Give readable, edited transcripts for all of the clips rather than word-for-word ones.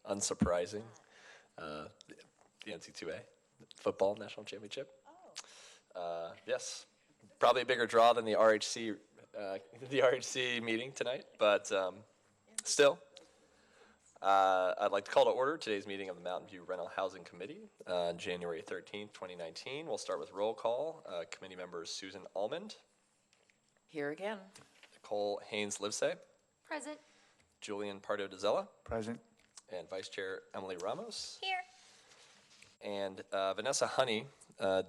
unsurprising. Uh, the NC2A football national championship. Yes, probably a bigger draw than the RHC meeting tonight, but still, I'd like to call to order today's meeting of the Mountain View Rental Housing Committee on January 13th, 2019. We'll start with roll call. Committee members Susan Almond, Here again. Nicole Haynes-Livesay, Present. Julian Pardo DeZella, Present. and Vice Chair Emily Ramos. Here. And Vanessa Honey,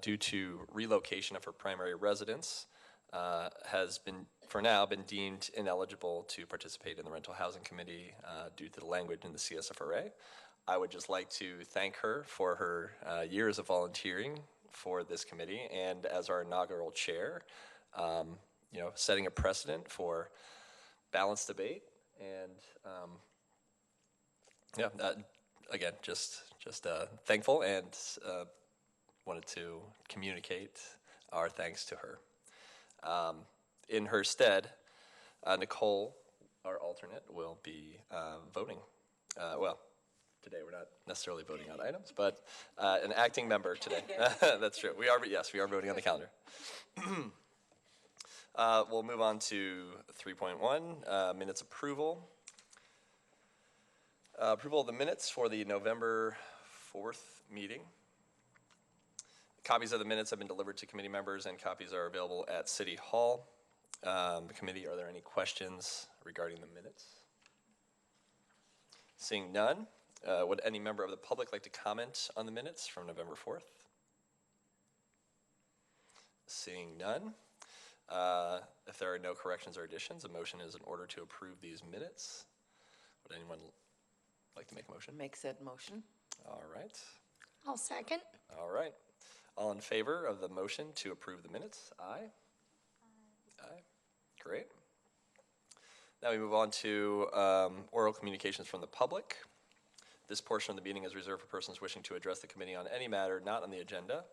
due to relocation of her primary residence, has been, for now, been deemed ineligible to participate in the Rental Housing Committee due to the language in the CSFRA. I would just like to thank her for her years of volunteering for this committee, and as our inaugural chair, setting a precedent for balanced debate. And again, just thankful, and wanted to communicate our thanks to her. In her stead, Nicole, our alternate, will be voting. Today we're not necessarily voting on items, but an acting member today. That's true. We are voting on the calendar. We'll move on to 3.1, minutes approval. Approval of the minutes for the November 4th meeting. Copies of the minutes have been delivered to committee members, and copies are available at City Hall. The committee, are there any questions regarding the minutes? Seeing none, would any member of the public like to comment on the minutes from November 4th? Seeing none, if there are no corrections or additions, a motion is in order to approve these minutes. Would anyone like to make a motion? Make said motion. All right. I'll second. All right. All in favor of the motion to approve the minutes? Aye. Aye. Great. Now we move on to oral communications from the public. This portion of the meeting is reserved for persons wishing to address the committee on any matter not on the agenda.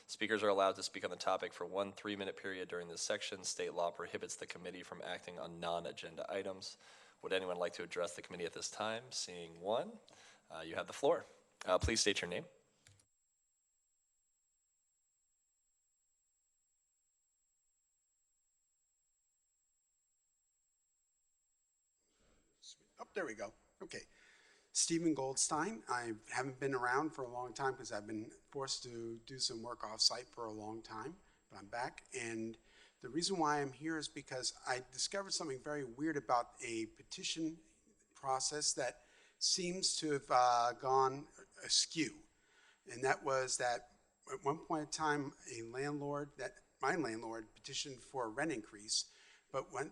Speakers are allowed to speak on the topic for 1 3-minute period during this section. State law prohibits the committee from acting on non-agenda items. Would anyone like to address the committee at this time? Seeing one, you have the floor. Please state your name. Oh, there we go. Okay. Stephen Goldstein. I haven't been around for a long time because I've been forced to do some work off-site for a long time, but I'm back. And the reason why I'm here is because I discovered something very weird about a petition process that seems to have gone askew. And that was that at one point in time, my landlord petitioned for a rent increase, but when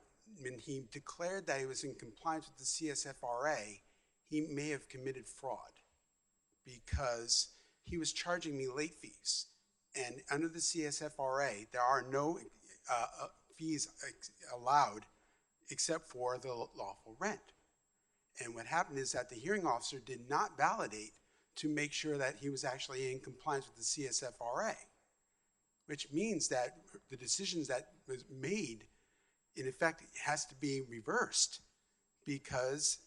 he declared that he was in compliance with the CSFRA, he may have committed fraud because he was charging me late fees. And under the CSFRA, there are no fees allowed except for the lawful rent. And what happened is that the hearing officer did not validate to make sure that he was actually in compliance with the CSFRA, which means that the decisions that was made, in effect, has to be reversed, because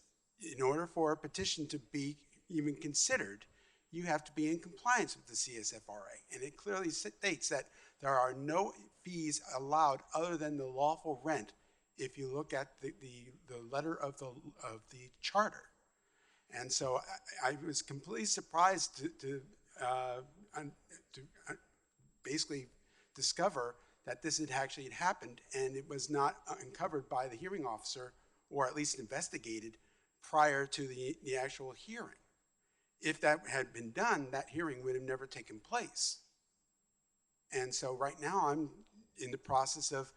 in order for a petition to be even considered, you have to be in compliance with the CSFRA. And it clearly states that there are no fees allowed other than the lawful rent if you look at the letter of the charter. And so I was completely surprised to basically discover that this had actually happened, and it was not uncovered by the hearing officer, or at least investigated prior to the actual hearing. If that had been done, that hearing would have never taken place. And so right now I'm in the process of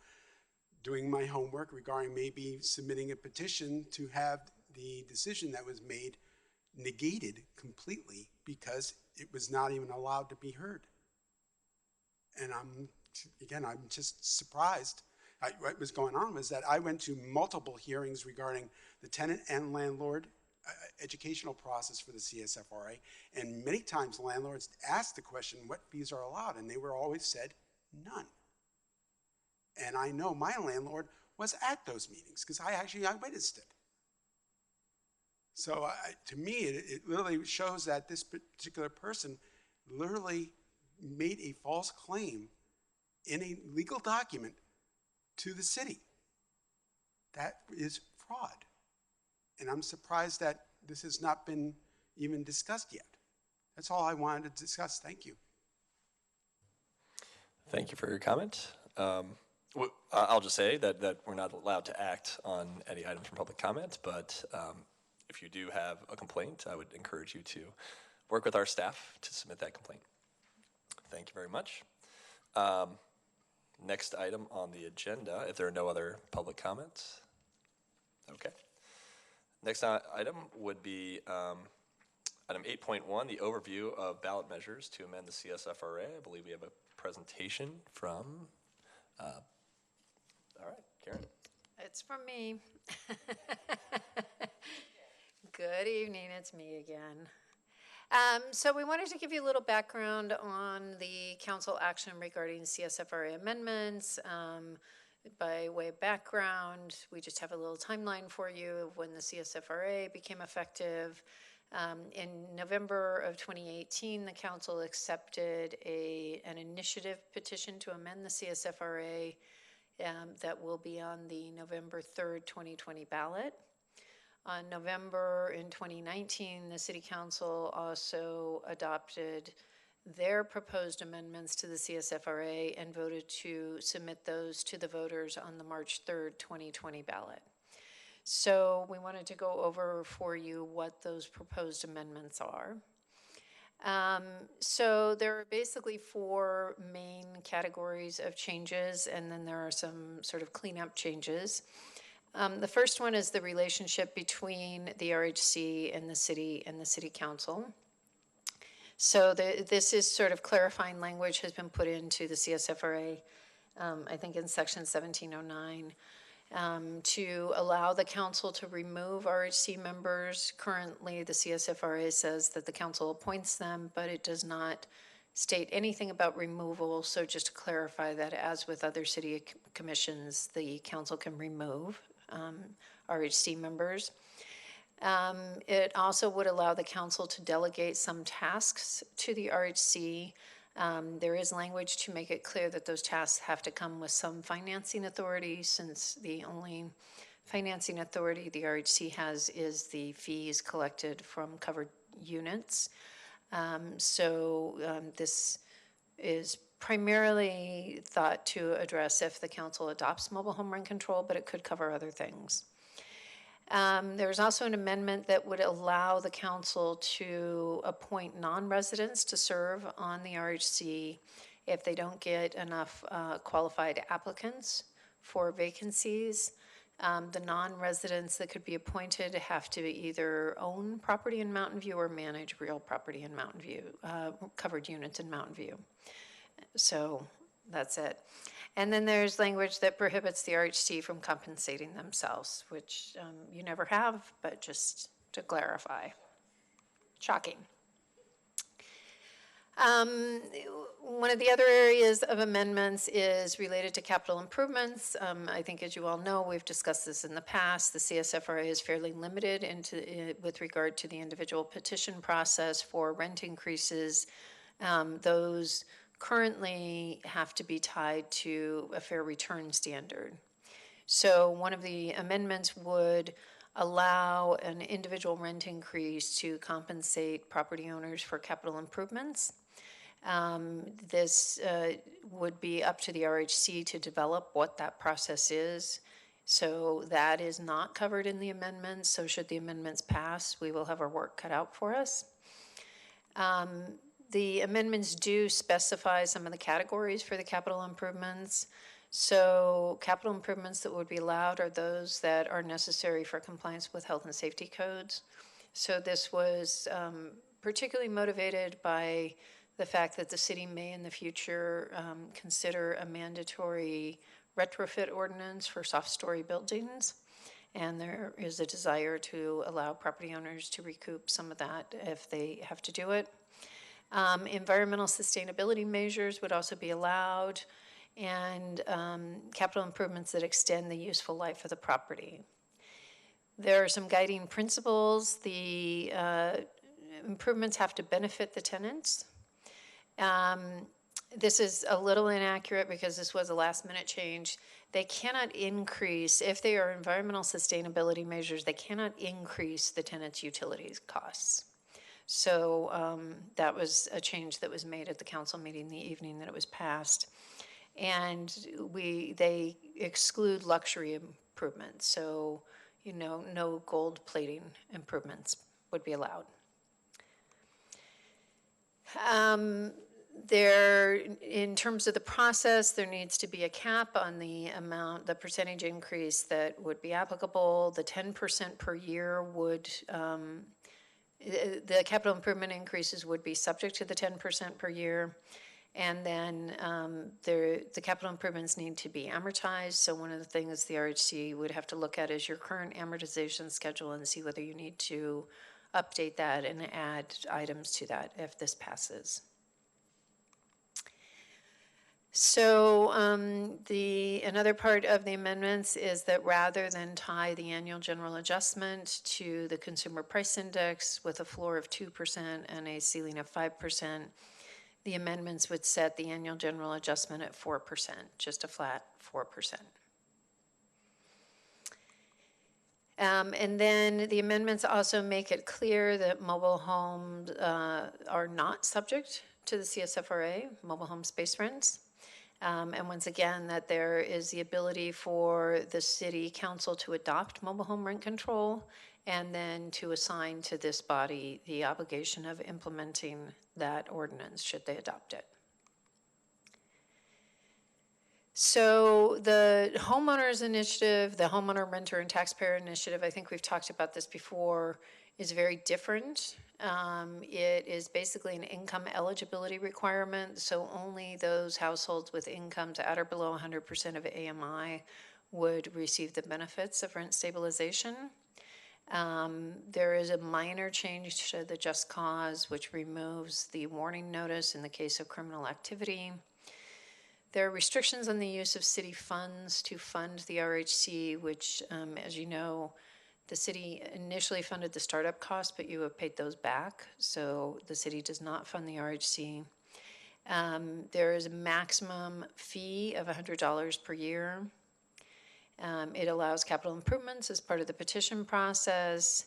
doing my homework regarding maybe submitting a petition to have the decision that was made negated completely because it was not even allowed to be heard. And I'm just surprised. What was going on was that I went to multiple hearings regarding the tenant and landlord educational process for the CSFRA, and many times landlords asked the question, what fees are allowed? And they were always said, none. And I know my landlord was at those meetings because I witnessed it. So to me, it literally shows that this particular person literally made a false claim in a legal document to the city. That is fraud. And I'm surprised that this has not been even discussed yet. That's all I wanted to discuss. Thank you. Thank you for your comment. I'll just say that we're not allowed to act on any items from public comment, but if you do have a complaint, I would encourage you to work with our staff to submit that complaint. Thank you very much. Next item on the agenda, if there are no other public comments. Okay. Next item would be item 8.1, the overview of ballot measures to amend the CSFRA. I believe we have a presentation from, all right, Karen. It's from me. Good evening, it's me again. So we wanted to give you a little background on the council action regarding CSFRA amendments. By way of background, we just have a little timeline for you of when the CSFRA became effective. In November of 2018, the council accepted an initiative petition to amend the CSFRA that will be on the November 3rd, 2020 ballot. On November in 2019, the City Council also adopted their proposed amendments to the CSFRA and voted to submit those to the voters on the March 3rd, 2020 ballot. So we wanted to go over for you what those proposed amendments are. So there are basically four main categories of changes, and then there are some sort of cleanup changes. The first one is the relationship between the RHC and the city council. So this is sort of clarifying language has been put into the CSFRA, I think in section 1709, to allow the council to remove RHC members. Currently, the CSFRA says that the council appoints them, but it does not state anything about removal. So just to clarify that, as with other city commissions, the council can remove RHC members. It also would allow the council to delegate some tasks to the RHC. There is language to make it clear that those tasks have to come with some financing authority, since the only financing authority the RHC has is the fees collected from covered units. This is primarily thought to address if the council adopts mobile home rent control, but it could cover other things. There's also an amendment that would allow the council to appoint non-residents to serve on the RHC if they don't get enough qualified applicants for vacancies. The non-residents that could be appointed have to either own property in Mountain View or manage real property in Mountain View, covered units in Mountain View. So that's it. And then there's language that prohibits the RHC from compensating themselves, which you never have, but just to clarify. Shocking. One of the other areas of amendments is related to capital improvements. I think, as you all know, we've discussed this in the past. The CSFRA is fairly limited with regard to the individual petition process for rent increases. Those currently have to be tied to a fair return standard. So one of the amendments would allow an individual rent increase to compensate property owners for capital improvements. This would be up to the RHC to develop what that process is. So that is not covered in the amendments. So should the amendments pass, we will have our work cut out for us. The amendments do specify some of the categories for the capital improvements. So capital improvements that would be allowed are those that are necessary for compliance with health and safety codes. So this was particularly motivated by the fact that the city may in the future consider a mandatory retrofit ordinance for soft story buildings. And there is a desire to allow property owners to recoup some of that if they have to do it. Environmental sustainability measures would also be allowed, and capital improvements that extend the useful life of the property. There are some guiding principles. The improvements have to benefit the tenants. This is a little inaccurate because this was a last-minute change. They cannot increase, if they are environmental sustainability measures, they cannot increase the tenant's utilities costs. So that was a change that was made at the council meeting the evening that it was passed. And they exclude luxury improvements. So, no gold plating improvements would be allowed. In terms of the process, there needs to be a cap on the percentage increase that would be applicable. The 10% per year would, the capital improvement increases would be subject to the 10% per year. And then the capital improvements need to be amortized. So one of the things the RHC would have to look at is your current amortization schedule and see whether you need to update that and add items to that if this passes. So another part of the amendments is that rather than tie the annual general adjustment to the consumer price index with a floor of 2% and a ceiling of 5%, the amendments would set the annual general adjustment at 4%, just a flat 4%. And then the amendments also make it clear that mobile homes are not subject to the CSFRA, mobile home space rents. And once again, that there is the ability for the city council to adopt mobile home rent control and then to assign to this body the obligation of implementing that ordinance should they adopt it. So the homeowners initiative, the homeowner, renter, and taxpayer initiative, I think we've talked about this before, is very different. It is basically an income eligibility requirement, so only those households with incomes at or below 100% of AMI would receive the benefits of rent stabilization. There is a minor change to the just cause, which removes the warning notice in the case of criminal activity. There are restrictions on the use of city funds to fund the RHC, which, as you know, the city initially funded the startup costs, but you have paid those back. So the city does not fund the RHC. There is a maximum fee of $100 per year. It allows capital improvements as part of the petition process.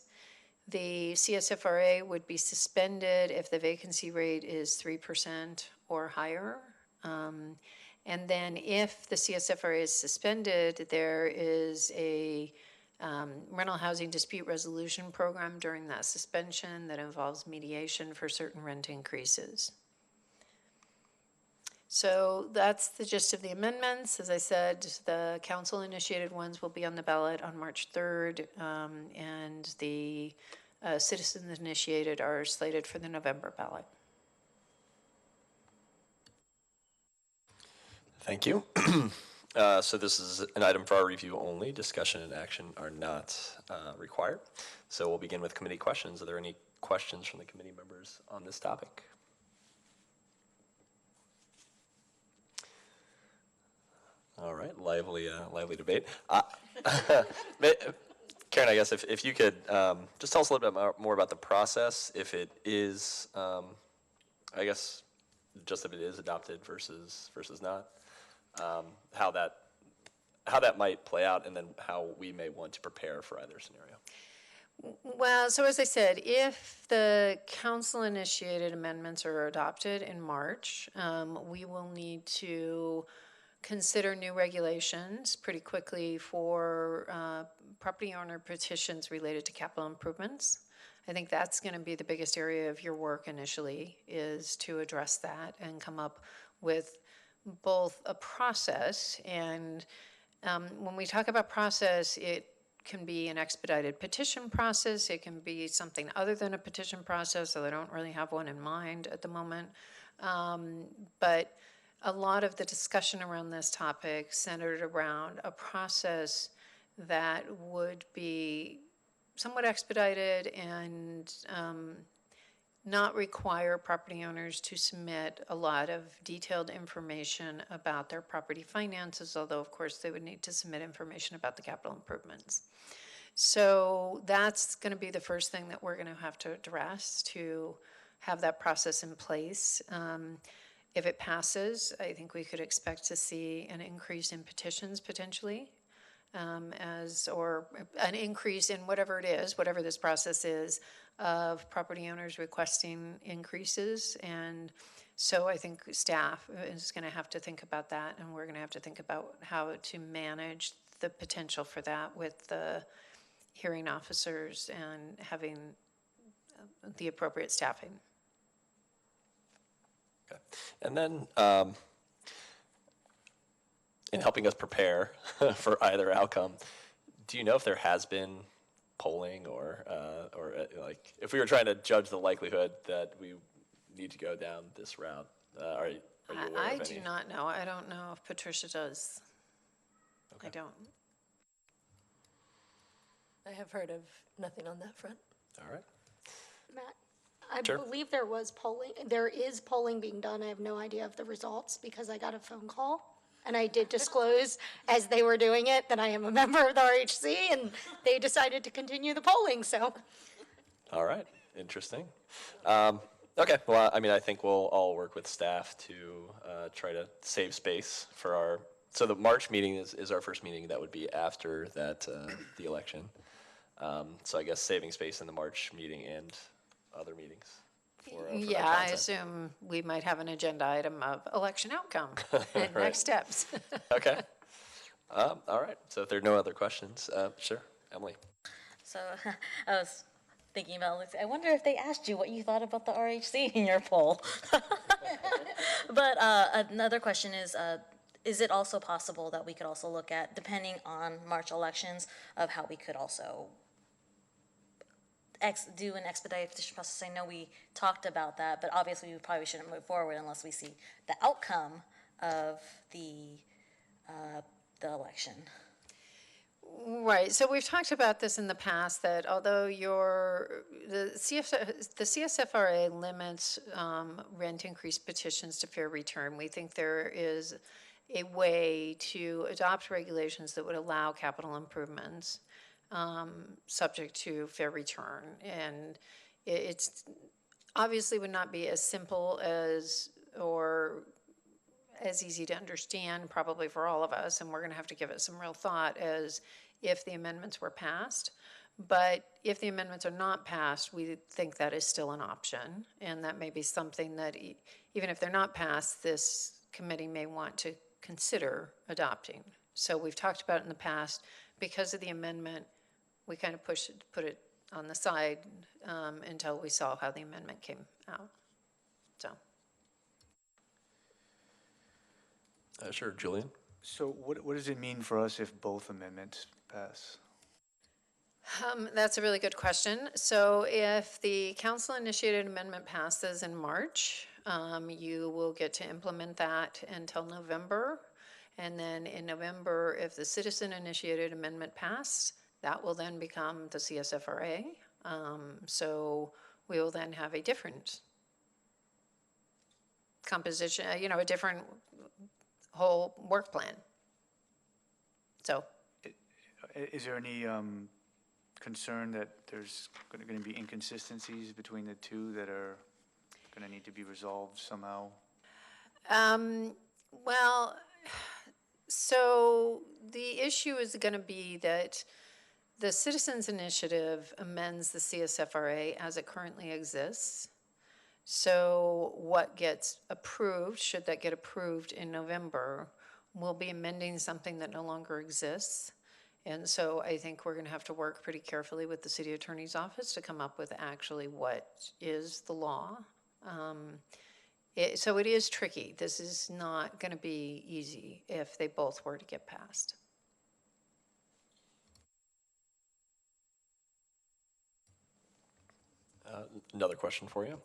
The CSFRA would be suspended if the vacancy rate is 3% or higher. And then if the CSFRA is suspended, there is a rental housing dispute resolution program during that suspension that involves mediation for certain rent increases. So that's the gist of the amendments. As I said, the council-initiated ones will be on the ballot on March 3rd, and the citizens-initiated are slated for the November ballot. Thank you. So this is an item for our review only. Discussion and action are not required. So we'll begin with committee questions. Are there any questions from the committee members on this topic? All right, lively debate. Karen, I guess if you could just tell us a little bit more about the process, if it is, I guess, just if it is adopted versus not. How that might play out, and then how we may want to prepare for either scenario. Well, so as I said, if the council-initiated amendments are adopted in March, we will need to consider new regulations pretty quickly for property owner petitions related to capital improvements. I think that's going to be the biggest area of your work initially, is to address that and come up with both a process, and when we talk about process, it can be an expedited petition process. It can be something other than a petition process, so I don't really have one in mind at the moment. But a lot of the discussion around this topic centered around a process that would be somewhat expedited and not require property owners to submit a lot of detailed information about their property finances, although of course they would need to submit information about the capital improvements. So that's going to be the first thing that we're going to have to address to have that process in place. If it passes, I think we could expect to see an increase in petitions potentially, or an increase in whatever it is, whatever this process is, of property owners requesting increases. And so I think staff is going to have to think about that, and we're going to have to think about how to manage the potential for that with the hearing officers and having the appropriate staffing. Okay. And then in helping us prepare for either outcome, do you know if there has been polling or like if we were trying to judge the likelihood that we need to go down this route? Are you aware I of do any? not know. I don't know if Patricia does. Okay. I don't. I have heard of nothing on that front. All right. Matt, I Sure. believe there was polling, there is polling being done. I have no idea of the results because I got a phone call. And I did disclose as they were doing it that I am a member of the RHC, and they decided to continue the polling, so. All right. Interesting. Okay. Well, I mean, I think we'll all work with staff to try to save space for our. So the March meeting is our first meeting that would be after that the election. So I guess saving space in the March meeting and other meetings. For that Yeah, I content. assume we might have an agenda item of election outcome and Right. next steps. Okay. All right. So if there are no other questions, sure, Emily. So I was thinking about, I wonder if they asked you what you thought about the RHC in your poll. But another question is it also possible that we could also look at, depending on March elections, of how we could also do an expedited petition process? I know we talked about that, but obviously we probably shouldn't move forward unless we see the outcome of the election. Right, so we've talked about this in the past, that although the CSFRA limits rent increase petitions to fair return, we think there is a way to adopt regulations that would allow capital improvements subject to fair return. And it's obviously would not be as simple as, or as easy to understand probably for all of us, and we're going to have to give it some real thought, as if the amendments were passed. But if the amendments are not passed, we think that is still an option, and that may be something that even if they're not passed, this committee may want to consider adopting. So we've talked about it in the past. Because of the amendment, we kind of put it on the side until we saw how the amendment came out. So. Sure, Julian. So what does it mean for us if both amendments pass? That's a really good question. So if the council-initiated amendment passes in March, you will get to implement that until November. And then in November, if the citizen-initiated amendment passed, that will then become the CSFRA. So we will then have a different composition, a different whole work plan. So. Is there any concern that there's going to be inconsistencies between the two that are going to need to be resolved somehow? Well, so the issue is going to be that the Citizens Initiative amends the CSFRA as it currently exists. So what gets approved, should that get approved in November, will be amending something that no longer exists. And so I think we're going to have to work pretty carefully with the city attorney's office to come up with actually what is the law. So it is tricky. This is not going to be easy if they both were to get passed. Another question for you.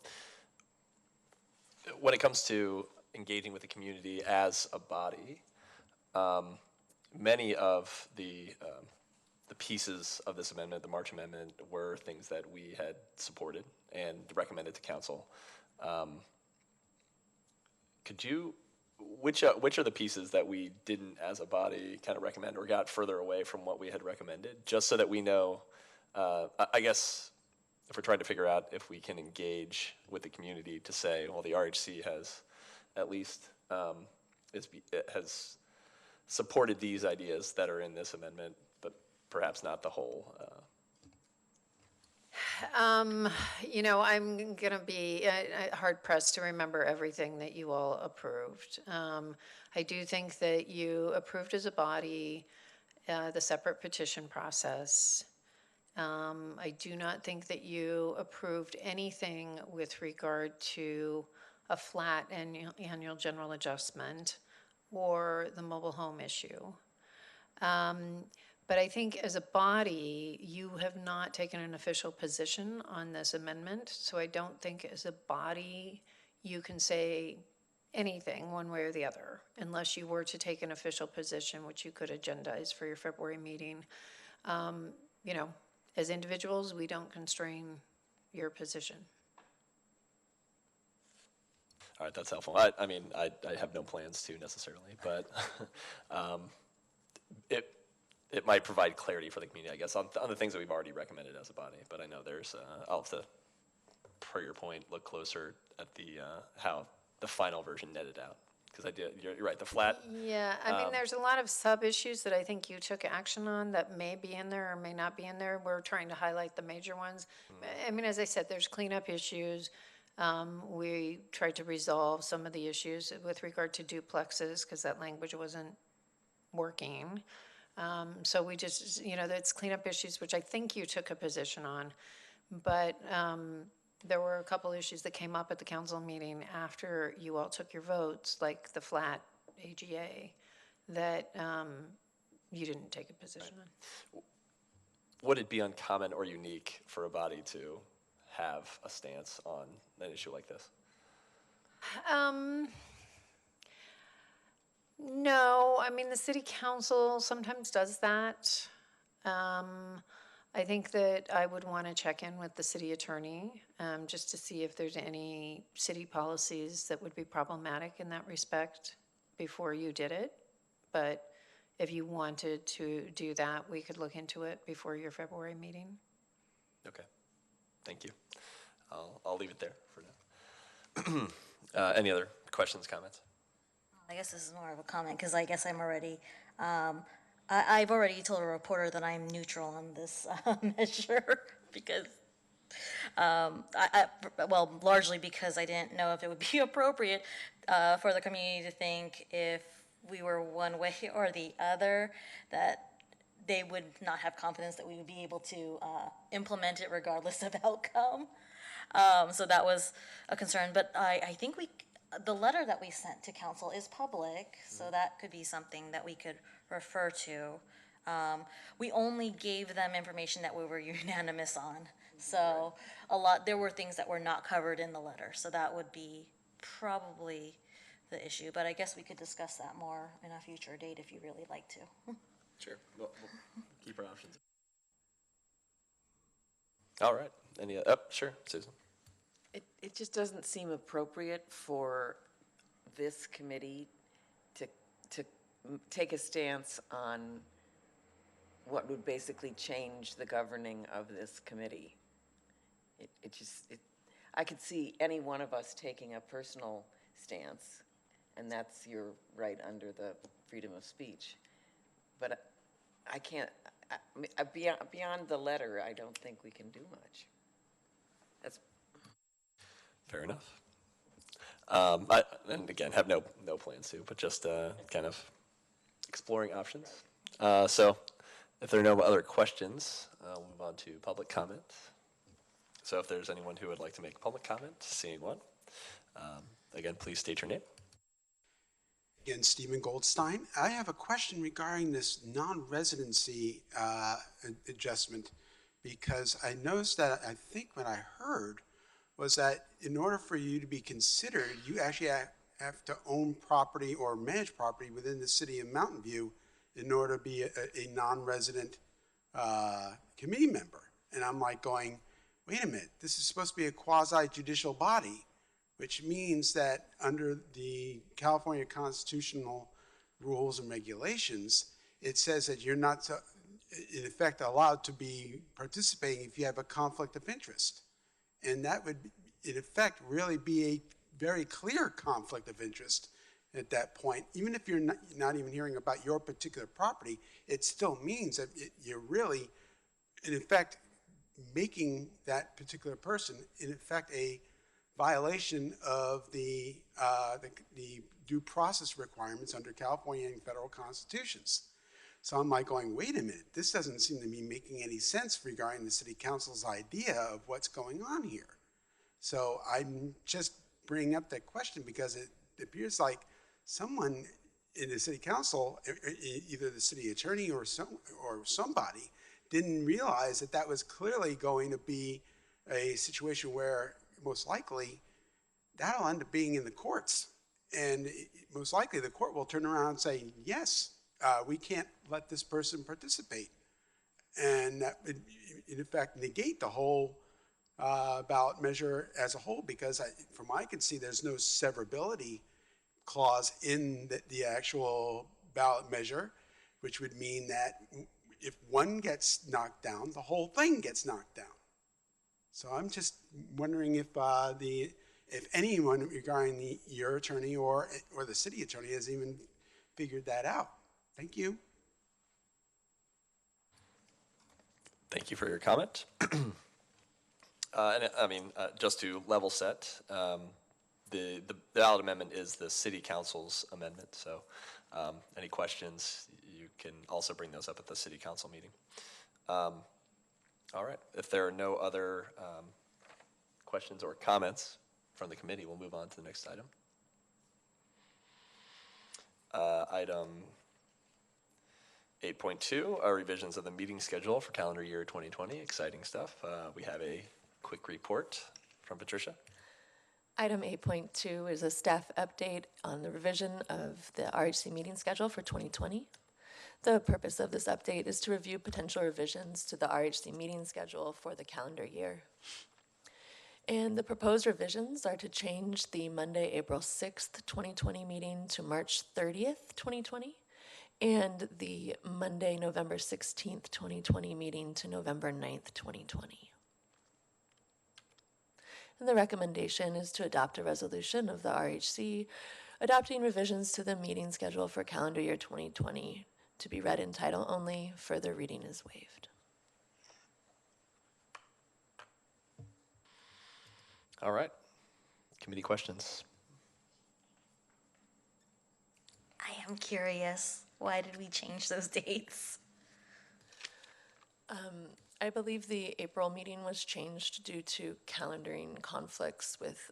When it comes to engaging with the community as a body, many of the pieces of this amendment, the March amendment, were things that we had supported and recommended to council. Could you which are the pieces that we didn't, as a body, kind of recommend or got further away from what we had recommended, just so that we know. I guess if we're trying to figure out if we can engage with the community to say, well, the RHC has at least has supported these ideas that are in this amendment, but perhaps not the whole. You know, I'm going to be hard pressed to remember everything that you all approved. I do think that you approved as a body the separate petition process. I do not think that you approved anything with regard to a flat annual general adjustment or the mobile home issue. But I think as a body, you have not taken an official position on this amendment. So I don't think as a body, you can say anything one way or the other, unless you were to take an official position, which you could agendize for your February meeting. You know, as individuals, we don't constrain your position. All right, that's helpful. I mean, I have no plans to necessarily, but it might provide clarity for the community, I guess, on the things that we've already recommended as a body. But I know there's, I'll have to, per your point, look closer at the how the final version netted out. Because you're right, the flat. Yeah, I mean, there's a lot of sub-issues that I think you took action on that may be in there or may not be in there. We're trying to highlight the major ones. I mean, as I said, there's cleanup issues. We tried to resolve some of the issues with regard to duplexes because that language wasn't working. So we just, you know, that's cleanup issues, which I think you took a position on. But there were a couple issues that came up at the council meeting after you all took your votes, like the flat AGA, that you didn't take a position on. Would it be uncommon or unique for a body to have a stance on an issue like this? No, I mean, the city council sometimes does that. I think that I would want to check in with the city attorney just to see if there's any city policies that would be problematic in that respect before you did it. But if you wanted to do that, we could look into it before your February meeting. Okay, thank you. I'll leave it there for now. Any other questions, comments? I guess this is more of a comment because I guess I'm already, I've already told a reporter that I'm neutral on this measure because, well, largely because I didn't know if it would be appropriate for the community to think if we were one way or the other, that they would not have confidence that we would be able to implement it regardless of outcome. So that was a concern, but I think the letter that we sent to council is public, so that could be something that we could refer to. We only gave them information that we were unanimous on. So there were things that were not covered in the letter. So that would be probably the issue. But I guess we could discuss that more in a future date if you really like to. Sure, we'll keep our options. All right, sure, Susan. It just doesn't seem appropriate for this committee to take a stance on what would basically change the governing of this committee. I could see any one of us taking a personal stance, and that's your right under the freedom of speech. But I can't, beyond the letter, I don't think we can do much. That's fair enough. And again, have no plans to, but just kind of exploring options. So if there are no other questions, we'll move on to public comment. So if there's anyone who would like to make public comment, seeing one, again, please state your name. Again, Stephen Goldstein. I have a question regarding this non-residency adjustment, because I noticed that I think what I heard was that in order for you to be considered, you actually have to own property or manage property within the city of Mountain View in order to be a non-resident committee member. And I'm like going, wait a minute, this is supposed to be a quasi-judicial body. which means that under the California constitutional rules and regulations, it says that you're not, in effect, allowed to be participating if you have a conflict of interest. And that would, in effect, really be a very clear conflict of interest at that point. Even if you're not even hearing about your particular property, it still means that you're really, in effect, making that particular person, in effect, a violation of the due process requirements under California and federal constitutions. So I'm like going, wait a minute, this doesn't seem to be making any sense regarding the city council's idea of what's going on here. So I'm just bringing up that question because it appears like someone in the city council, either the city attorney or somebody, didn't realize that that was clearly going to be a situation where most likely that'll end up being in the courts. And most likely the court will turn around and say, yes, we can't let this person participate. And that would, in effect, negate the whole ballot measure as a whole, because from what I can see, there's no severability clause in the actual ballot measure, which would mean that if one gets knocked down, the whole thing gets knocked down. So I'm just wondering if anyone regarding your attorney or the city attorney has even figured that out. Thank you. Thank you for your comment. And I mean, just to level set, the ballot amendment is the city council's amendment. So any questions, you can also bring those up at the city council meeting. All right, if there are no other questions or comments from the committee, we'll move on to the next item. Item 8.2 are revisions of the meeting schedule for calendar year 2020. Exciting stuff. We have a quick report from Patricia. Item 8.2 is a staff update on the revision of the RHC meeting schedule for 2020. The purpose of this update is to review potential revisions to the RHC meeting schedule for the calendar year. And the proposed revisions are to change the Monday, April 6th, 2020 meeting to March 30th, 2020, and the Monday, November 16th, 2020 meeting to November 9th, 2020. And the recommendation is to adopt a resolution of the RHC adopting revisions to the meeting schedule for calendar year 2020 to be read in title only. Further reading is waived. All right, committee questions. I am curious, why did we change those dates? I believe the April meeting was changed due to calendaring conflicts with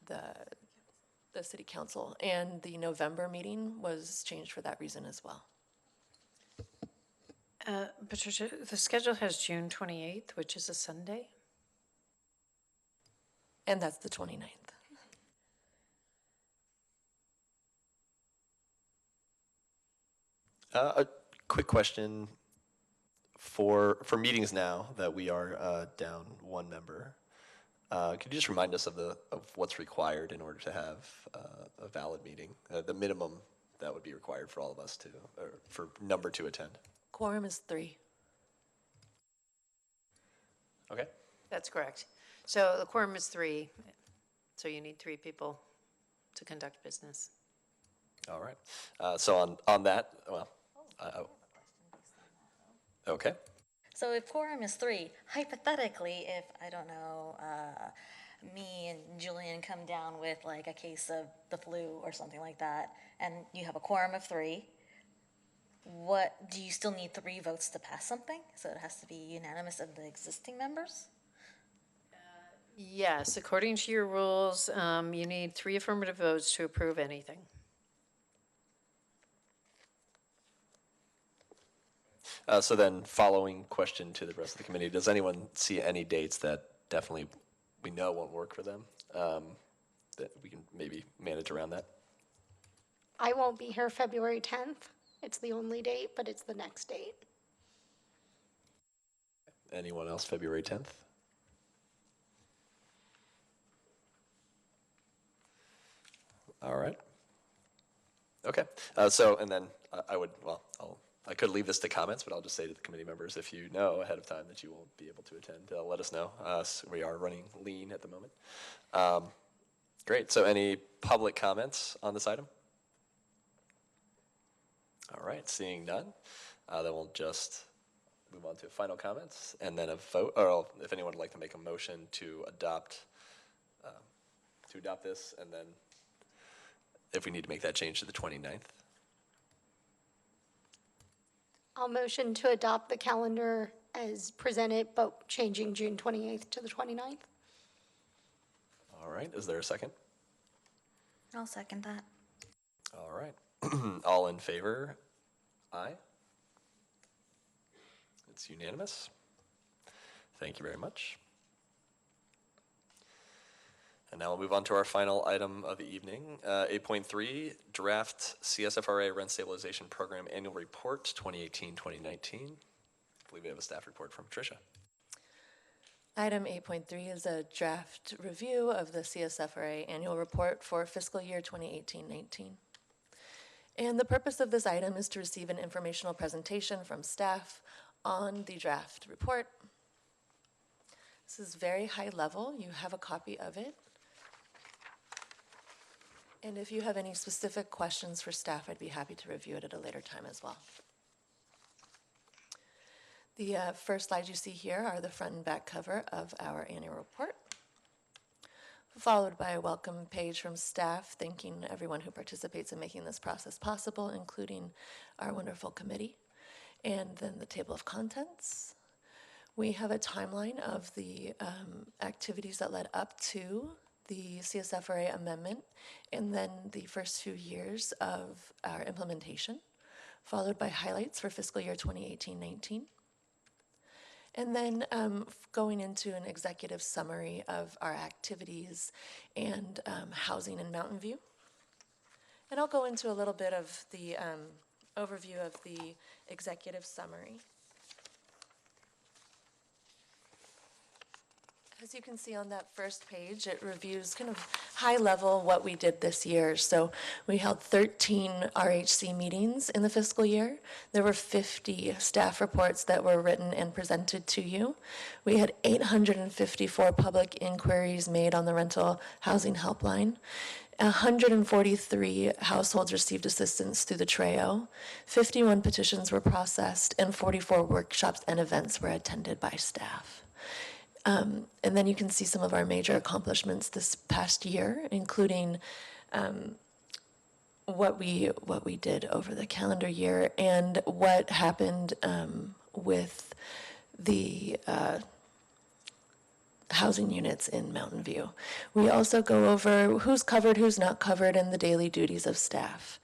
the city council, and the November meeting was changed for that reason as well. Patricia, the schedule has June 28th, which is a Sunday. And that's the 29th. A quick question for meetings now that we are down one member. Could you just remind us of what's required in order to have a valid meeting? The minimum that would be required for all of us for number to attend. Quorum is 3. Okay. That's correct. So the quorum is 3, so you need 3 people to conduct business. All right. So on that, well, okay. So if quorum is 3, hypothetically, if, I don't know, me and Julian come down with like a case of the flu or something like that, and you have a quorum of 3, what, do you still need 3 votes to pass something? So it has to be unanimous of the existing members? Yes, according to your rules, you need 3 affirmative votes to approve anything. So then, following question to the rest of the committee, does anyone see any dates that definitely we know won't work for them, that we can maybe manage around that? I won't be here February 10th. It's the only date, but it's the next date. Anyone else February 10th? All right. Okay. And then I could leave this to comments, but I'll just say to the committee members, if you know ahead of time that you won't be able to attend, let us know. So we are running lean at the moment. Great. So any public comments on this item? All right. Seeing none, then we'll just move on to final comments and then a vote. Or if anyone would like to make a motion to adopt this, and then if we need to make that change to the 29th. I'll motion to adopt the calendar as presented, but changing June 28th to the 29th. All right. Is there a second? I'll second that. All right. All in favor? Aye. It's unanimous. Thank you very much. And now we'll move on to our final item of the evening, 8.3, Draft CSFRA Rent Stabilization Program Annual Report 2018-2019. I believe we have a staff report from Tricia. Item 8.3 is a draft review of the CSFRA annual report for fiscal year 2018-19. And the purpose of this item is to receive an informational presentation from staff on the draft report. This is very high level. You have a copy of it. And if you have any specific questions for staff, I'd be happy to review it at a later time as well. The first slides you see here are the front and back cover of our annual report, followed by a welcome page from staff thanking everyone who participates in making this process possible, including our wonderful committee, and then the table of contents. We have a timeline of the activities that led up to the CSFRA amendment, and then the first few years of our implementation, followed by highlights for fiscal year 2018-19. And then going into an executive summary of our activities and housing in Mountain View. And I'll go into a little bit of the overview of the executive summary. As you can see on that first page, it reviews kind of high level what we did this year. So we held 13 RHC meetings in the fiscal year. There were 50 staff reports that were written and presented to you. We had 854 public inquiries made on the rental housing helpline. 143 households received assistance through the TREO. 51 petitions were processed, and 44 workshops and events were attended by staff. And then you can see some of our major accomplishments this past year, including what we did over the calendar year and what happened with the housing units in Mountain View. We also go over who's covered, who's not covered, and the daily duties of staff.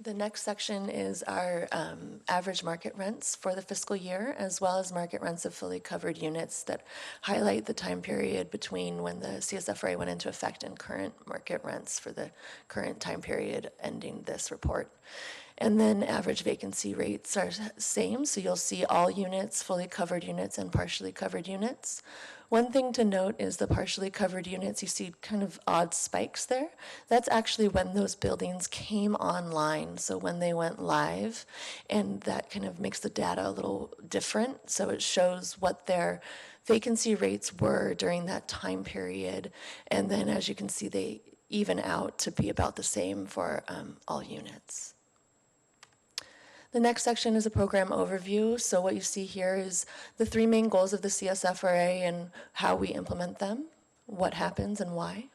The next section is our average market rents for the fiscal year, as well as market rents of fully covered units that highlight the time period between when the CSFRA went into effect and current market rents for the current time period ending this report. And then average vacancy rates are same, so you'll see all units, fully covered units, and partially covered units. One thing to note is the partially covered units, you see kind of odd spikes there. That's actually when those buildings came online, so when they went live, and that kind of makes the data a little different. So it shows what their vacancy rates were during that time period, and then as you can see, they even out to be about the same for all units. The next section is a program overview. So what you see here is the three main goals of the CSFRA and how we implement them, what happens and why.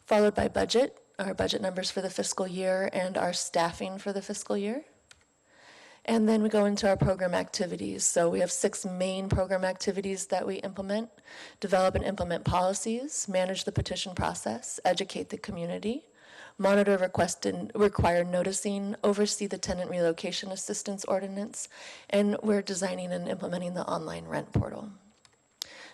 Followed by budget, our budget numbers for the fiscal year and our staffing for the fiscal year. And then we go into our program activities. So we have 6 main program activities that we implement: develop and implement policies, manage the petition process, educate the community, monitor request and required noticing, oversee the tenant relocation assistance ordinance, and we're designing and implementing the online rent portal.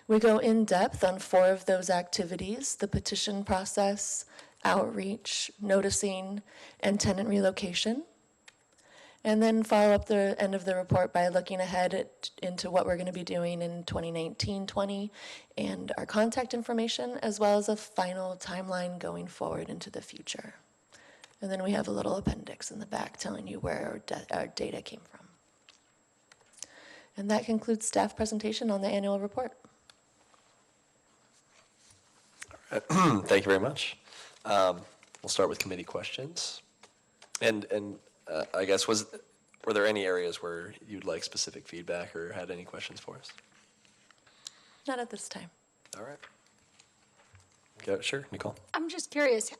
We go in depth on 4 of those activities: the petition process, outreach, noticing, and tenant relocation. And then follow up the end of the report by looking ahead into what we're going to be doing in 2019-20 and our contact information, as well as a final timeline going forward into the future. And then we have a little appendix in the back telling you where our data came from. And that concludes staff presentation on the annual report. Thank you very much. We'll start with committee questions. And I guess were there any areas where you'd like specific feedback or had any questions for us? Not at this time. All right. Go, sure, Nicole. I'm just curious,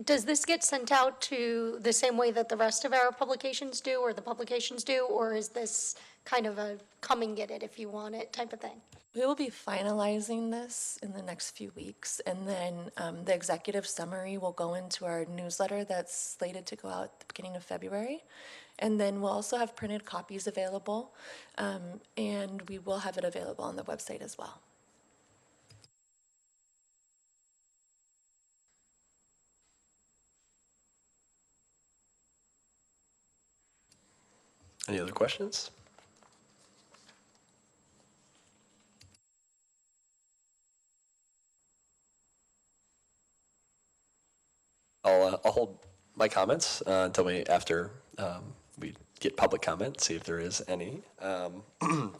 does this get sent out to the same way that the rest of our publications do, or the publications do, or is this kind of a come and get it if you want it type of thing? We will be finalizing this in the next few weeks, and then the executive summary will go into our newsletter that's slated to go out at the beginning of February. And then we'll also have printed copies available, and we will have it available on the website as well. Any other questions? I'll hold my comments until after we get public comment, see if there is any.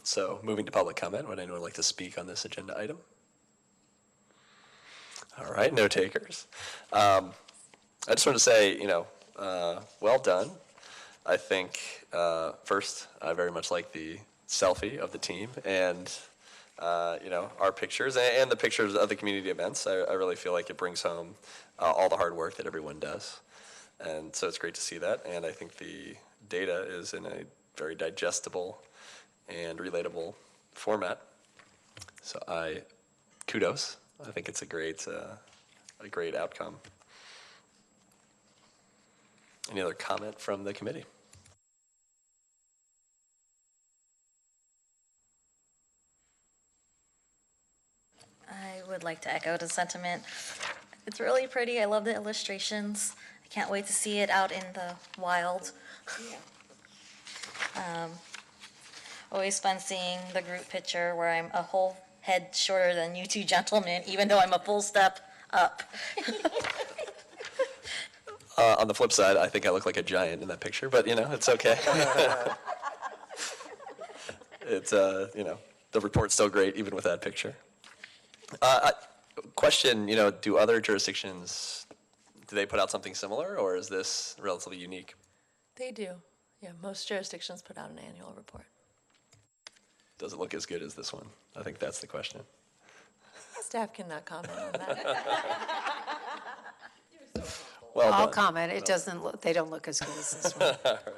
So moving to public comment, would anyone like to speak on this agenda item? All right, no takers. I just want to say, well done. I think first, I very much like the selfie of the team and our pictures and the pictures of the community events. I really feel like it brings home all the hard work that everyone does. And so it's great to see that. And I think the data is in a very digestible and relatable format. So kudos. I think it's a great outcome. Any other comment from the committee? I would like to echo the sentiment. It's really pretty. I love the illustrations. I can't wait to see it out in the wild. Always fun seeing the group picture where I'm a whole head shorter than you two gentlemen, even though I'm a full step up. On the flip side, I think I look like a giant in that picture, but it's okay. It's the report's still great even with that picture. Question, do other jurisdictions, do they put out something similar, or is this relatively unique? They do. Yeah, most jurisdictions put out an annual report. Does it look as good as this one? I think that's the question. Staff cannot comment on that. Well I'll done. comment, they don't look as good as this one. All right.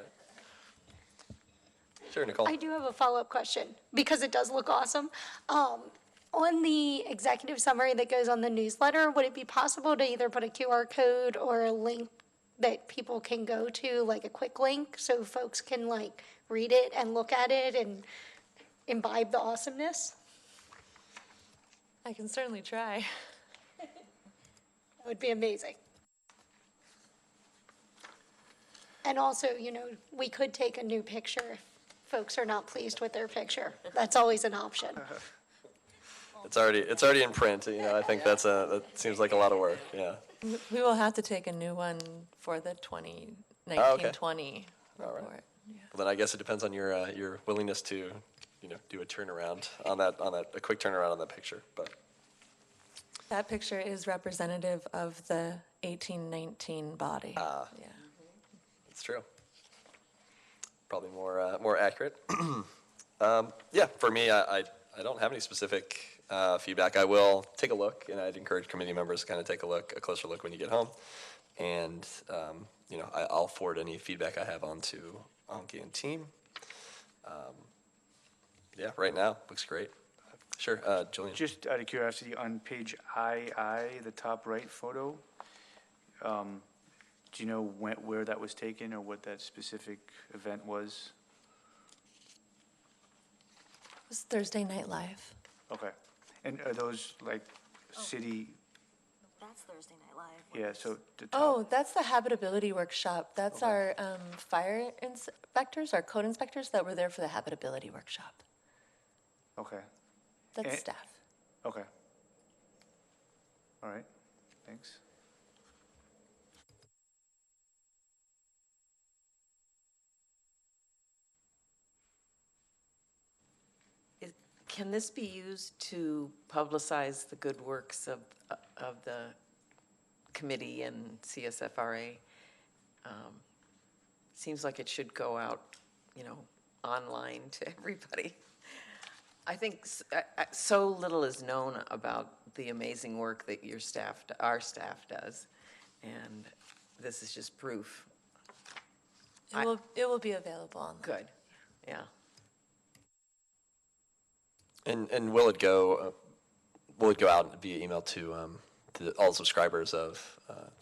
Sure, Nicole. I do have a follow-up question, because it does look awesome. On the executive summary that goes on the newsletter, would it be possible to either put a QR code or a link that people can go to, like a quick link, so folks can read it and look at it and imbibe the awesomeness? I can certainly try. That would be amazing. And also, we could take a new picture if folks are not pleased with their picture. That's always an option. It's already in print. I think that seems like a lot of work. Yeah. We will have to take a new one for the 2019-20 All right. report. Yeah. Well, then I guess it depends on your willingness to, do a turnaround on that, a quick turnaround on that picture. But That picture is representative of the 1819 body. Yeah. it's true. Probably more accurate. Yeah, for me, I don't have any specific feedback. I will take a look, and I'd encourage committee members to kind of take a closer look when you get home. And, I'll forward any feedback I have on to Anki and team. Yeah, right now, looks great. Sure, Julian. Just out of curiosity, on page II, the top right photo, do you know where that was taken or what that specific event was? It was Thursday Night Live. Okay. And are those city That's Thursday Night Live. Yeah, so the Oh, top, that's the habitability workshop. That's our fire inspectors, our code inspectors that were there for the habitability workshop. okay, That's Eh. staff. okay. All right, thanks. Can this be used to publicize the good works of the committee and CSFRA? Seems like it should go out, online to everybody. I think so little is known about the amazing work that our staff does, and this is just proof. It will be available online. Good, yeah. And will it go out via email to all subscribers of,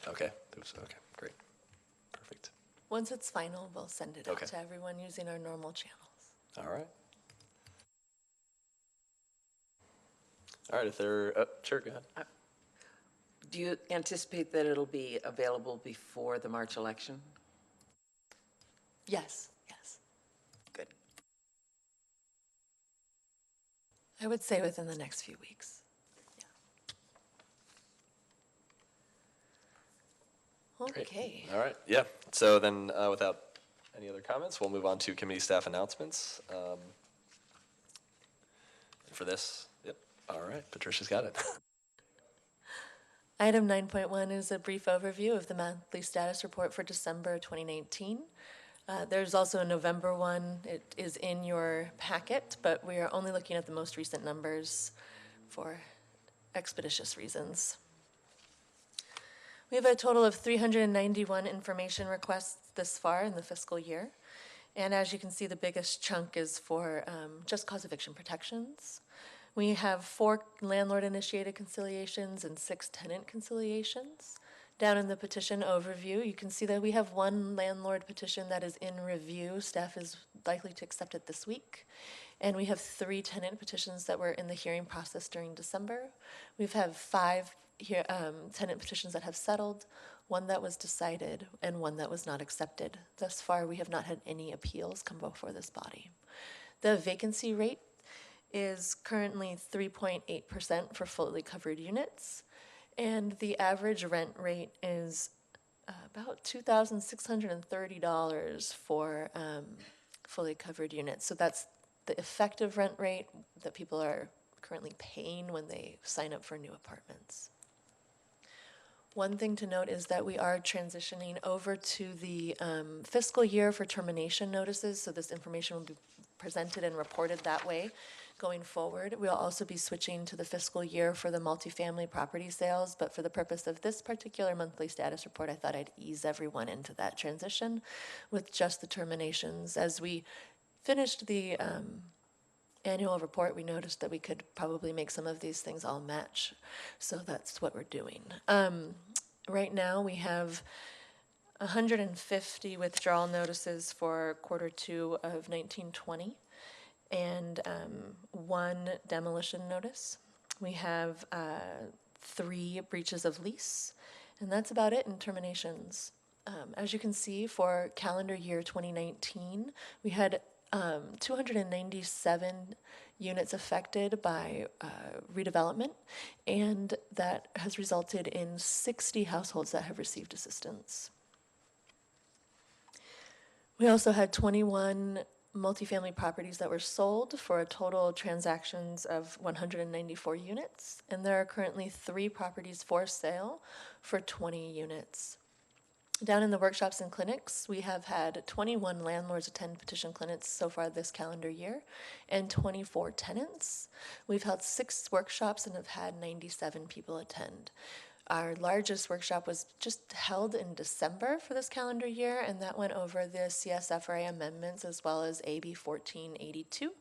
okay, okay, great, perfect. Once it's final, we'll send it out Okay. to everyone using our normal channels. All right. All right, if there, sure, go ahead. Do you anticipate that it'll be available before the March election? Yes, yes. Good. I would say within the next few weeks. Yeah. Great. Okay. All right, yeah. So then, without any other comments, we'll move on to committee staff announcements. For this, yep. All right, Patricia's got it. Item 9.1 is a brief overview of the monthly status report for December 2019. There's also a November one. It is in your packet, but we are only looking at the most recent numbers for expeditious reasons. We have a total of 391 information requests this far in the fiscal year. And as you can see, the biggest chunk is for just cause eviction protections. We have 4 landlord-initiated conciliations and 6 tenant conciliations. Down in the petition overview, you can see that we have 1 landlord petition that is in review. Staff is likely to accept it this week. And we have 3 tenant petitions that were in the hearing process during December. We've had 5 tenant petitions that have settled, 1 that was decided, and 1 that was not accepted. Thus far, we have not had any appeals come before this body. The vacancy rate is currently 3.8% for fully covered units, and the average rent rate is about $2,630 for fully covered units. So that's the effective rent rate that people are currently paying when they sign up for new apartments. One thing to note is that we are transitioning over to the fiscal year for termination notices, so this information will be presented and reported that way going forward. We'll also be switching to the fiscal year for the multifamily property sales, but for the purpose of this particular monthly status report, I thought I'd ease everyone into that transition with just the terminations. As we finished the annual report, we noticed that we could probably make some of these things all match. So that's what we're doing. Right now we have 150 withdrawal notices for Q2 of 1920 and 1 demolition notice. We have 3 breaches of lease, and that's about it in terminations. As you can see, for calendar year 2019, we had 297 units affected by redevelopment, and that has resulted in 60 households that have received assistance. We also had 21 multifamily properties that were sold for a total transactions of 194 units, and there are currently 3 properties for sale for 20 units. Down in the workshops and clinics, we have had 21 landlords attend petition clinics so far this calendar year and 24 tenants. We've held 6 workshops and have had 97 people attend. Our largest workshop was just held in December for this calendar year, and that went over the CSFRA amendments as well as AB 1482,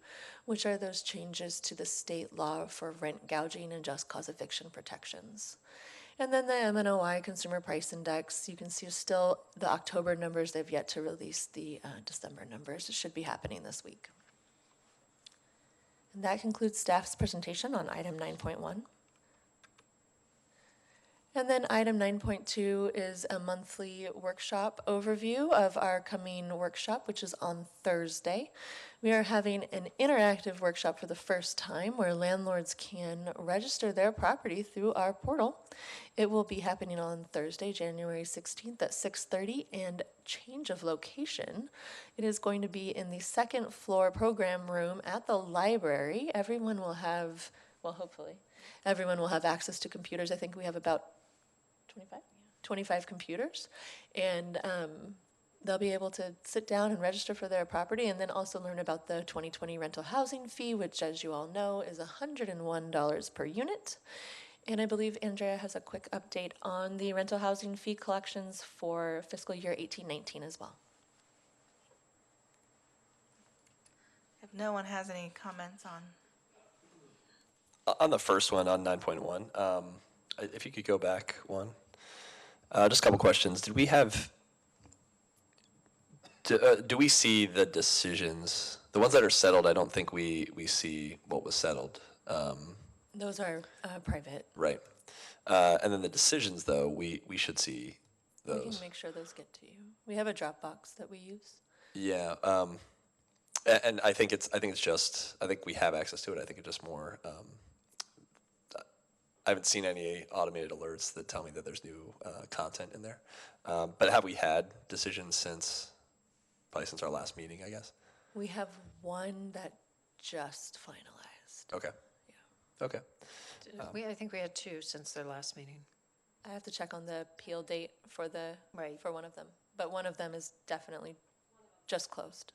which are those changes to the state law for rent gouging and just cause eviction protections. And then the MNOI Consumer Price Index, you can see still the October numbers. They've yet to release the December numbers. It should be happening this week. And that concludes staff's presentation on item 9.1. And then item 9.2 is a monthly workshop overview of our coming workshop, which is on Thursday. We are having an interactive workshop for the first time where landlords can register their property through our portal. It will be happening on Thursday, January 16th at 6:30, and change of location. It is going to be in the second floor program room at the library. Everyone will have, well, hopefully, everyone will have access to computers. I think we have about 25 computers, and they'll be able to sit down and register for their property, and then also learn about the 2020 rental housing fee, which, as you all know, is $101 per unit. And I believe Andrea has a quick update on the rental housing fee collections for fiscal year 18-19 as well. If no one has any comments on, On the first one, on 9.1, if you could go back one. Just a couple questions. Did we have, do we see the decisions, the ones that are settled? I don't think we see what was settled. Those are private. Right. And then the decisions, though, we should see We those. can make sure those get to you. We have a Dropbox that we use. Yeah. And I think it's just, I think we have access to it. I think it's just more, I haven't seen any automated alerts that tell me that there's new content in there. But have we had decisions probably since our last meeting, I guess? We have one that just finalized. Okay. Yeah. Okay. I think we had two since their last meeting. I have to check on the appeal date for for one of them, but one of them is definitely just closed.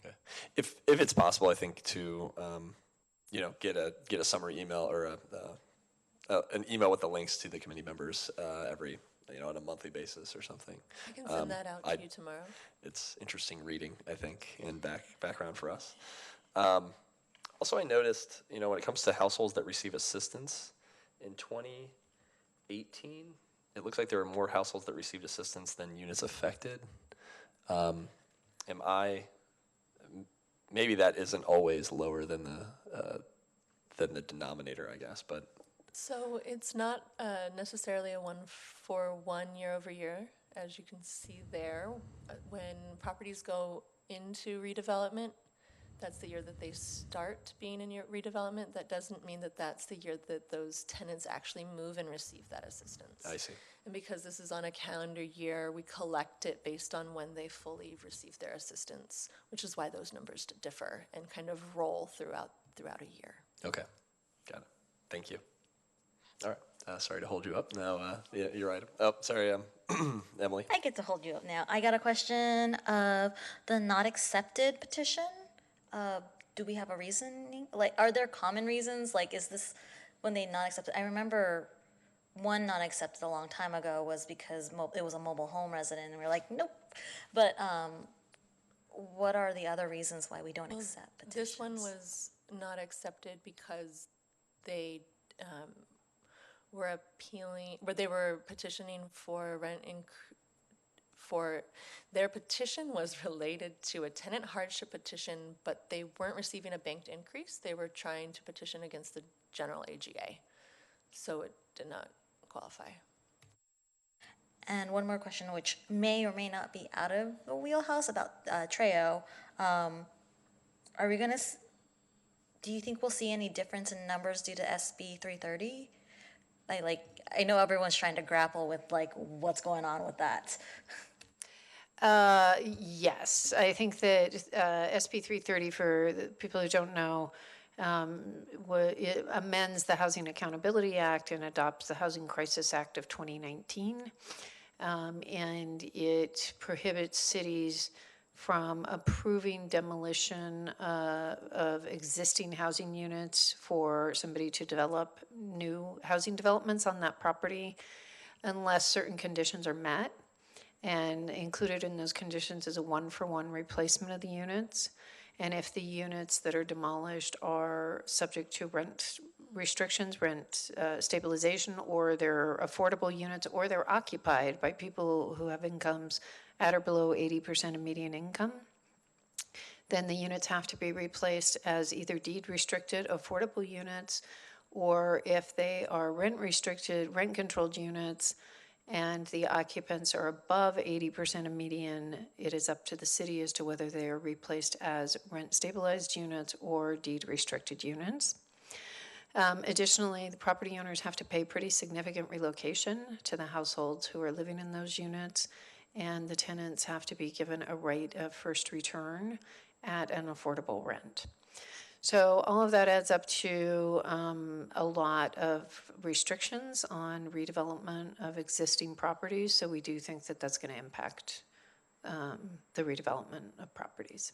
Okay. If it's possible, I think to get a summary email or an email with the links to the committee members every on a monthly basis or something. I can send that out to you tomorrow. It's interesting reading, I think, and background for us. Also, I noticed, when it comes to households that receive assistance in 2018, it looks like there are more households that received assistance than units affected. Maybe that isn't always lower than the denominator, I guess, but. So it's not necessarily a 1-for-1 year over year, as you can see there. When properties go into redevelopment, that's the year that they start being in your redevelopment. That doesn't mean that that's the year that those tenants actually move and receive that assistance. I see. And because this is on a calendar year, we collect it based on when they fully receive their assistance, which is why those numbers differ and kind of roll throughout a year. Okay, got it. Thank you. All right. Sorry to hold you up. Now, you're right. Oh, sorry, Emily. I get to hold you up now. I got a question of the not accepted petition. Do we have a reasoning? Like, are there common reasons? Like, is this when they not accepted? I remember one not accepted a long time ago was because it was a mobile home resident, and we were like, nope. But what are the other reasons why we don't accept petitions? This one was not accepted because they they were petitioning for rent their petition was related to a tenant hardship petition, but they weren't receiving a banked increase. They were trying to petition against the general AGA, so it did not qualify. And one more question, which may or may not be out of the wheelhouse about Treo. Do you think we'll see any difference in numbers due to SB 330? I know everyone's trying to grapple with what's going on with that. Yes, I think that SB 330, for the people who don't know, it amends the Housing Accountability Act and adopts the Housing Crisis Act of 2019. And it prohibits cities from approving demolition of existing housing units for somebody to develop new housing developments on that property unless certain conditions are met. And included in those conditions is a 1-for-1 replacement of the units. And if the units that are demolished are subject to rent restrictions, rent stabilization, or they're affordable units, or they're occupied by people who have incomes at or below 80% of median income, then the units have to be replaced as either deed restricted affordable units or if they are rent-restricted, rent-controlled units, and the occupants are above 80% of median, it is up to the city as to whether they are replaced as rent-stabilized units or deed-restricted units. Additionally, the property owners have to pay pretty significant relocation to the households who are living in those units, and the tenants have to be given a right of first return at an affordable rent. So all of that adds up to a lot of restrictions on redevelopment of existing properties, so we do think that that's going to impact the redevelopment of properties.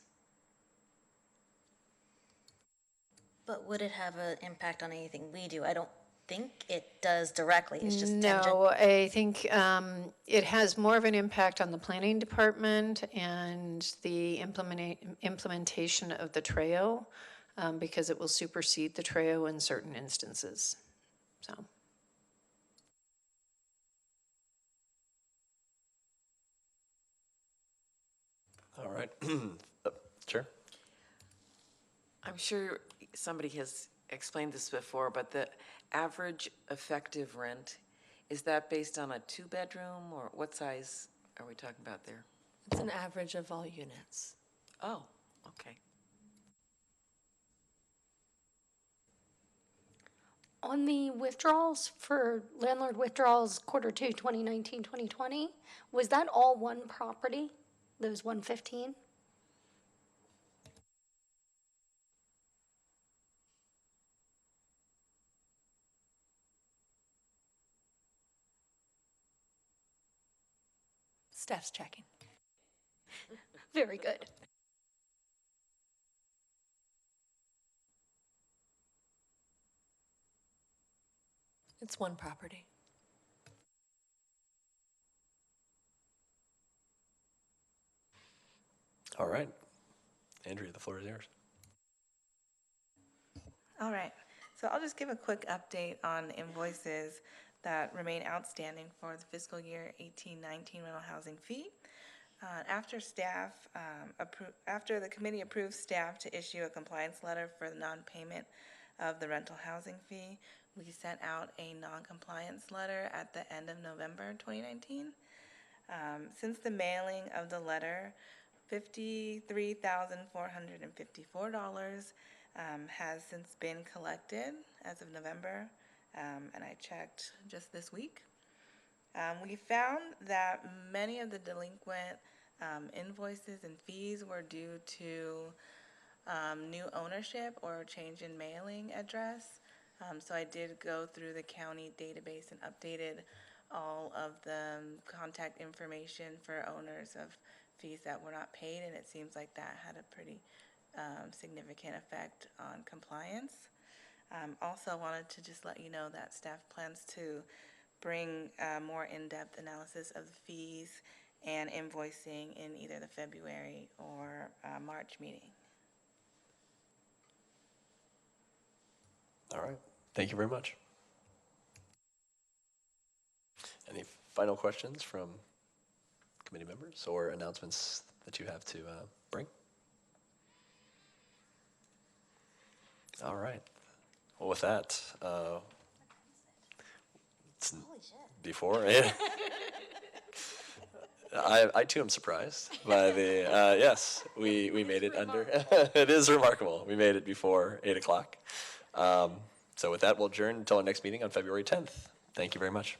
But would it have an impact on anything we do? I don't think it does directly. It's just tangent. No, I think it has more of an impact on the planning department and the implementation of the TRAO, because it will supersede the TRAO in certain instances. So. All right. Sure. I'm sure somebody has explained this before, but the average effective rent, is that based on a 2-bedroom, or what size are we talking about there? It's an average of all units. Oh, okay. On the withdrawals for landlord withdrawals, Q2 2019-2020, was that all one property, those 115? Staff's checking. Very good. It's one property. All right. Andrea, the floor is yours. All right, so I'll just give a quick update on invoices that remain outstanding for the fiscal year 18-19 rental housing fee. After the committee approved staff to issue a compliance letter for the non-payment of the rental housing fee, we sent out a non-compliance letter at the end of November 2019. Since the mailing of the letter, $53,454 has since been collected as of November, and I checked just this week. We found that many of the delinquent invoices and fees were due to new ownership or change in mailing address. So I did go through the county database and updated all of the contact information for owners of fees that were not paid, and it seems like that had a pretty significant effect on compliance. Also wanted to just let you know that staff plans to bring more in-depth analysis of the fees and invoicing in either the February or March meeting. All right. Thank you very much. Any final questions from committee members or announcements that you have to bring? All right. Well, with that, it's before. I too am surprised by the, yes, we made it under, it is remarkable. We made it before 8 o'clock. So with that, we'll adjourn until our next meeting on February 10th. Thank you very much.